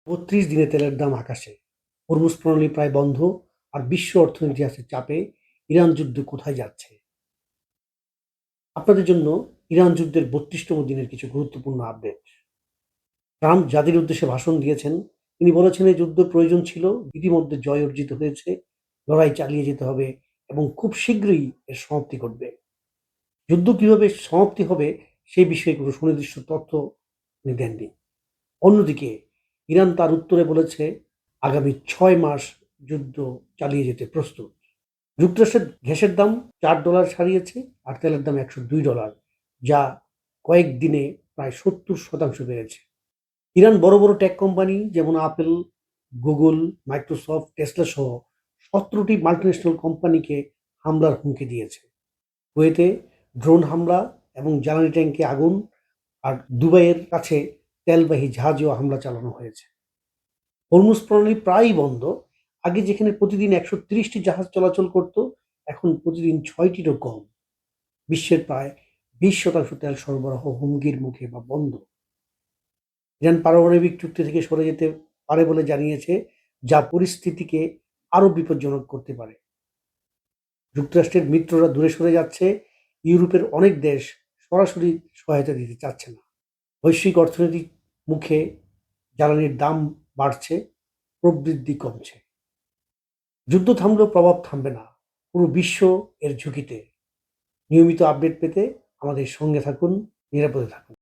৩২ দিনে তেলের দাম আকাশে, হরমুজ প্রণালী প্রায় বন্ধ, আর বিশ্ব অর্থনীতি আছে চাপে। ইরান যুদ্ধ কোথায় যাচ্ছে? আপনাদের জন্য ইরান যুদ্ধের ৩২তম দিনের কিছু গুরুত্বপূর্ণ আপডেট। ট্রাম্প জাতির উদ্দেশ্যে ভাষণ দিয়েছেন। তিনি বলেছেন এই যুদ্ধ প্রয়োজন ছিল, ইতিমধ্যে জয় অর্জিত হয়েছে, লড়াই চালিয়ে যেতে হবে এবং খুব শীঘ্রই এর সমাপ্তি ঘটবে। যুদ্ধ কিভাবে সমাপ্তি হবে সেই বিষয়ে কোনো সুনির্দিষ্ট তথ্য তিনি দেননি। অন্যদিকে ইরান তার উত্তরে বলেছে আগামী ৬ মাস যুদ্ধ চালিয়ে যেতে প্রস্তুত। যুক্তরাষ্ট্রের গ্যাসের দাম $৪ ছাড়িয়েছে, আর তেলের দাম $১০২, যা কয়েকদিনে প্রায় ৭০% বেড়েছে। ইরান বড় বড় টেক কোম্পানি যেমন আপেল, গুগল, মাইক্রোসফট, টেসলা সহ ১৭টি মাল্টিন্যাশনাল কোম্পানিকে হামলার হুমকি দিয়েছে। কুয়েতে ড্রোন হামলা এবং জ্বালানি ট্যাঙ্কে আগুন, আর দুবাইয়ের কাছে তেলবাহী জাহাজেও হামলা চালানো হয়েছে। হরমুজ প্রণালী প্রায়ই বন্ধ। আগে যেখানে প্রতিদিন ১৩০টি জাহাজ চলাচল করত, এখন প্রতিদিন ৬টিরও কম। বিশ্বের প্রায় ২০% তেল সরবরাহ হুমকির মুখে বা বন্ধ। ইরান পারমাণবিক চুক্তি থেকে সরে যেতে পারে বলে জানিয়েছে, যা পরিস্থিতিকে আরও বিপজ্জনক করতে পারে। যুক্তরাষ্ট্রের মিত্ররা দূরে সরে যাচ্ছে, ইউরোপের অনেক দেশ সরাসরি সহায়তা দিতে চাচ্ছে না। বৈশ্বিক অর্থনীতির মুখে জ্বালানির দাম বাড়ছে, প্রবৃদ্ধি কমছে। যুদ্ধ থামলেও প্রভাব থামবে না, পুরো বিশ্ব এর ঝুঁকিতে। নিয়মিত আপডেট পেতে আমাদের সঙ্গে থাকুন, নিরাপদে থাকুন।